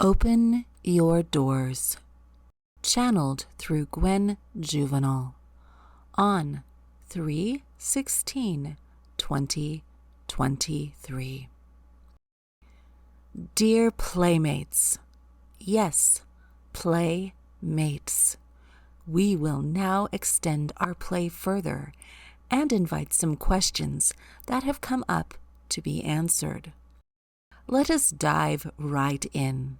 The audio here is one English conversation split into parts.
Open Your Doors. Channeled through Gwen Juvenal. On 3/16/2023. Dear Playmates, yes, Playmates, we will now extend our play further and invite some questions that have come up to be answered. Let us dive right in.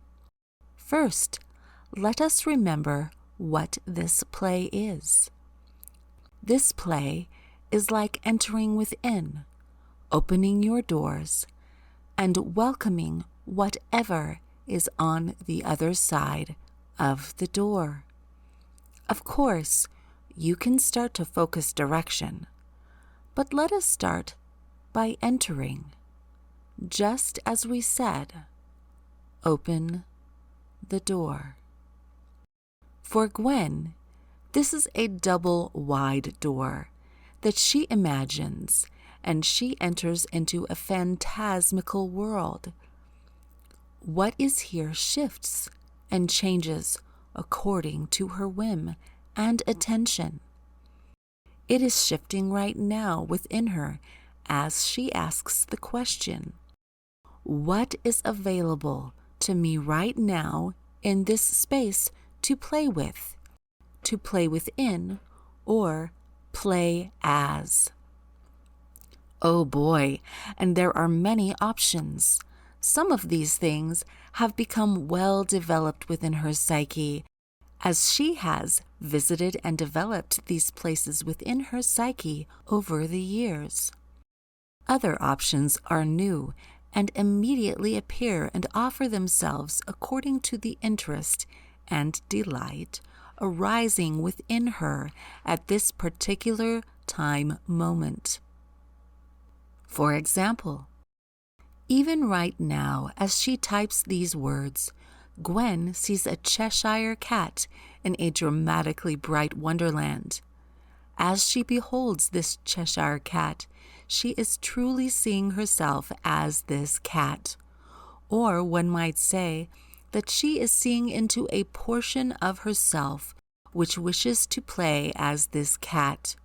First, let us remember what this play is. This play is like entering within, opening your doors, and welcoming whatever is on the other side of the door. Of course, you can start to focus direction, but let us start by entering. Just as we said, open the door. For Gwen, this is a double wide door that she imagines, and she enters into a fantasmical world. What is here shifts and changes according to her whim and attention. It is shifting right now within her as she asks the question, what is available to me right now in this space to play with, to play within, or play as? Oh boy, and there are many options. Some of these things have become well developed within her psyche, as she has visited and developed these places within her psyche over the years. Other options are new and immediately appear and offer themselves according to the interest and delight arising within her at this particular time moment. For example, even right now as she types these words, Gwen sees a Cheshire cat in a dramatically bright wonderland. As she beholds this Cheshire cat, she is truly seeing herself as this cat. Or one might say that she is seeing into a portion of herself which wishes to play as this cat.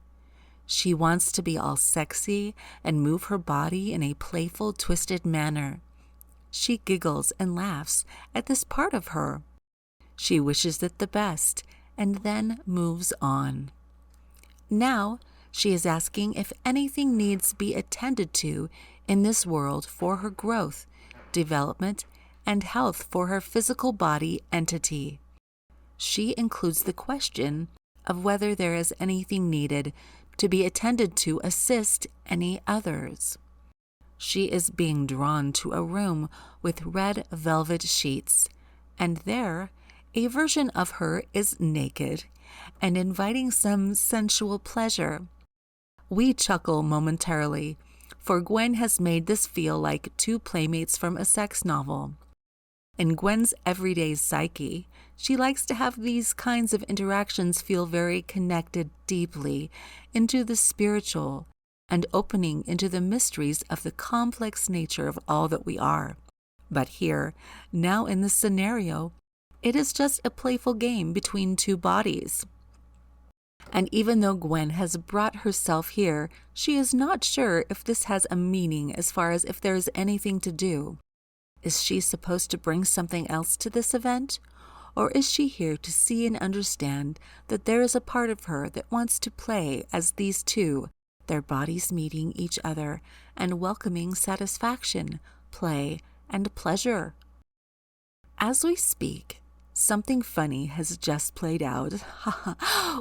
She wants to be all sexy and move her body in a playful, twisted manner. She giggles and laughs at this part of her. She wishes it the best and then moves on. Now, she is asking if anything needs be attended to in this world for her growth, development, and health for her physical body entity. She includes the question of whether there is anything needed to be attended to assist any others. She is being drawn to a room with red velvet sheets, and there a version of her is naked and inviting some sensual pleasure. We chuckle momentarily, for Gwen has made this feel like two playmates from a sex novel. In Gwen's everyday psyche, she likes to have these kinds of interactions feel very connected deeply into the spiritual and opening into the mysteries of the complex nature of all that we are. But here, now in this scenario, it is just a playful game between two bodies. And even though Gwen has brought herself here, she is not sure if this has a meaning as far as if there is anything to do. Is she supposed to bring something else to this event? Or is she here to see and understand that there is a part of her that wants to play as these two, their bodies meeting each other and welcoming satisfaction, play, and pleasure? As we speak, something funny has just played out.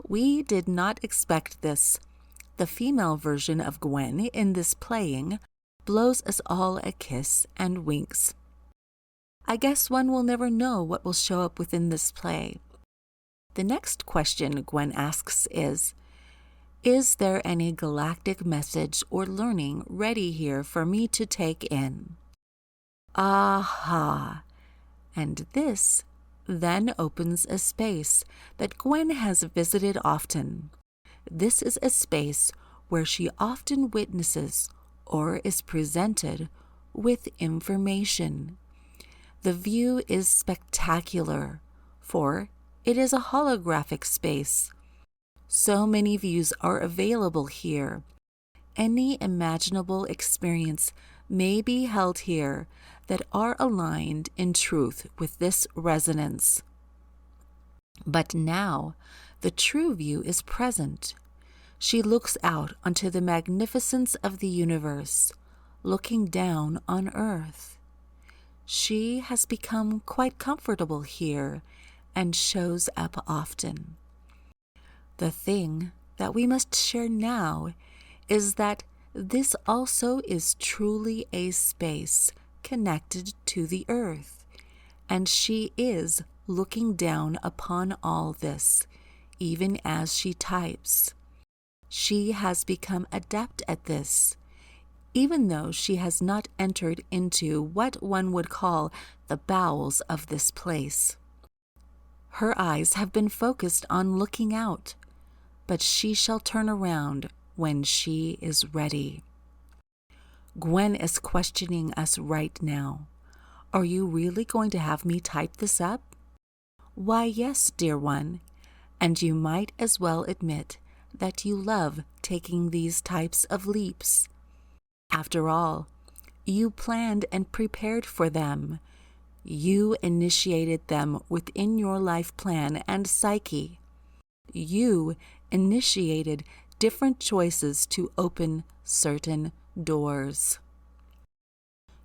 We did not expect this. The female version of Gwen in this playing blows us all a kiss and winks. I guess one will never know what will show up within this play. The next question Gwen asks is there any galactic message or learning ready here for me to take in? Aha! And this then opens a space that Gwen has visited often. This is a space where she often witnesses or is presented with information. The view is spectacular, for it is a holographic space. So many views are available here. Any imaginable experience may be held here that are aligned in truth with this resonance. But now, the true view is present. She looks out onto the magnificence of the universe, looking down on Earth. She has become quite comfortable here and shows up often. The thing that we must share now is that this also is truly a space connected to the Earth, and she is looking down upon all this, even as she types. She has become adept at this, even though she has not entered into what one would call the bowels of this place. Her eyes have been focused on looking out, but she shall turn around when she is ready. Gwen is questioning us right now. Are you really going to have me type this up? Why, yes, dear one, and you might as well admit that you love taking these types of leaps. After all, you planned and prepared for them. You initiated them within your life plan and psyche. You initiated different choices to open certain doors.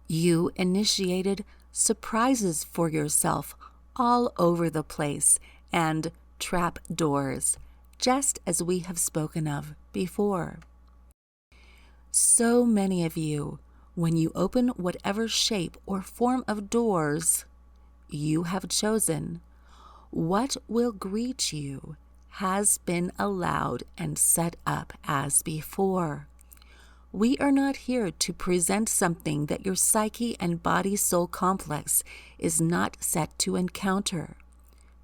You initiated surprises for yourself all over the place and trap doors, just as we have spoken of before. So many of you, when you open whatever shape or form of doors you have chosen, what will greet you has been allowed and set up as before. We are not here to present something that your psyche and body-soul complex is not set to encounter.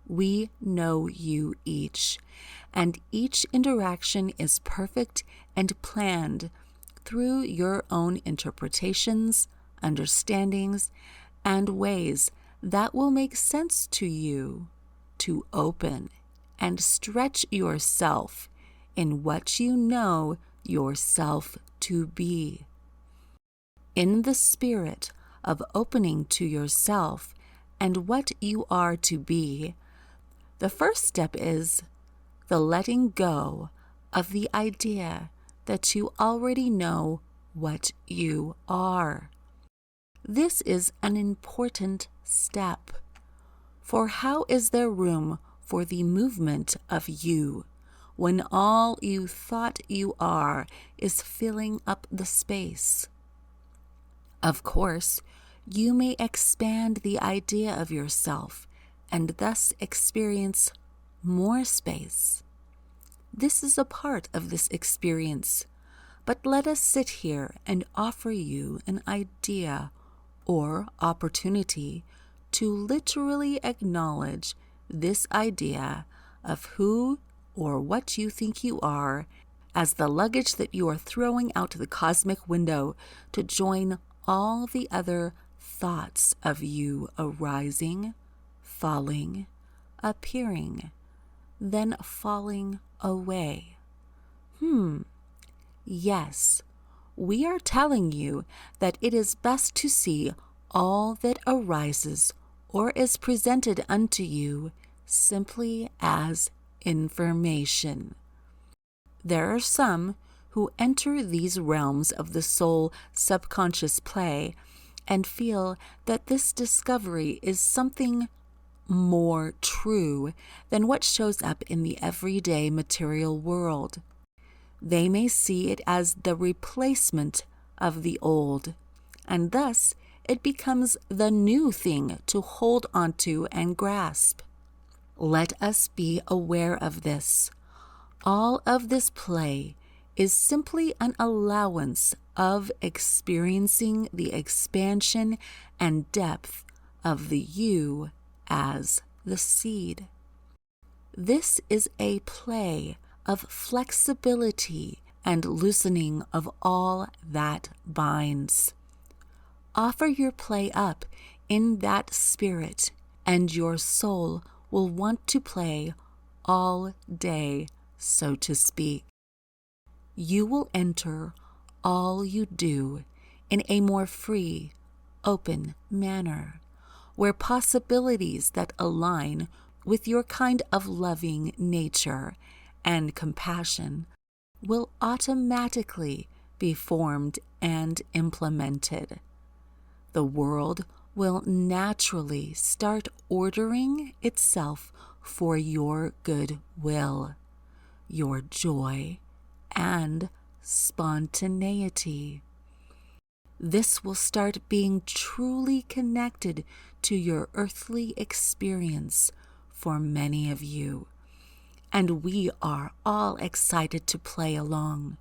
We know you each, and each interaction is perfect and planned through your own interpretations, understandings, and ways that will make sense to you to open and stretch yourself in what you know yourself to be. In the spirit of opening to yourself and what you are to be, the first step is the letting go of the idea that you already know what you are. This is an important step, for how is there room for the movement of you when all you thought you are is filling up the space? Of course, you may expand the idea of yourself and thus experience more space. This is a part of this experience, but let us sit here and offer you an idea or opportunity to literally acknowledge this idea of who or what you think you are as the luggage that you are throwing out the cosmic window to join all the other thoughts of you arising, falling, appearing, then falling away. Yes, we are telling you that it is best to see all that arises or is presented unto you simply as information. There are some who enter these realms of the soul subconscious play and feel that this discovery is something more true than what shows up in the everyday material world. They may see it as the replacement of the old, and thus it becomes the new thing to hold onto and grasp. Let us be aware of this. All of this play is simply an allowance of experiencing the expansion and depth of the you as the seed. This is a play of flexibility and loosening of all that binds. Offer your play up in that spirit, and your soul will want to play all day, so to speak. You will enter all you do in a more free, open manner, where possibilities that align with your kind of loving nature and compassion will automatically be formed and implemented. The world will naturally start ordering itself for your good will, your joy, and spontaneity. This will start being truly connected to your earthly experience for many of you. And we are all excited to play along.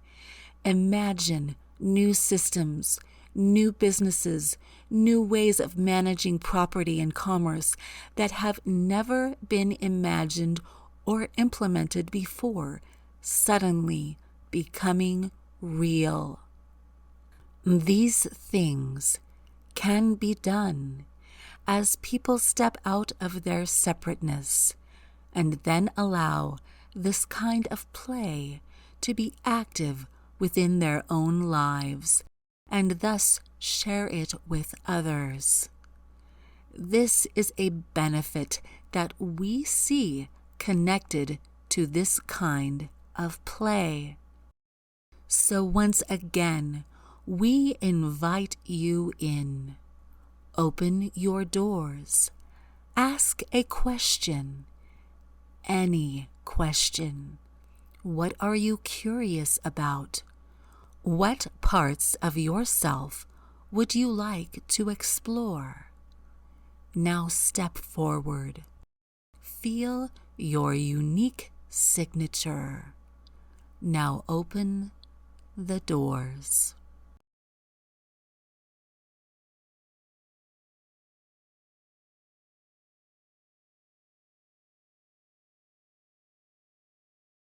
Imagine new systems, new businesses, new ways of managing property and commerce that have never been imagined or implemented before, suddenly becoming real. These things can be done as people step out of their separateness and then allow this kind of play to be active within their own lives and thus share it with others. This is a benefit that we see connected to this kind of play. So once again, we invite you in. Open your doors. Ask a question. Any question. What are you curious about? What parts of yourself would you like to explore? Now step forward. Feel your unique signature. Now open the doors.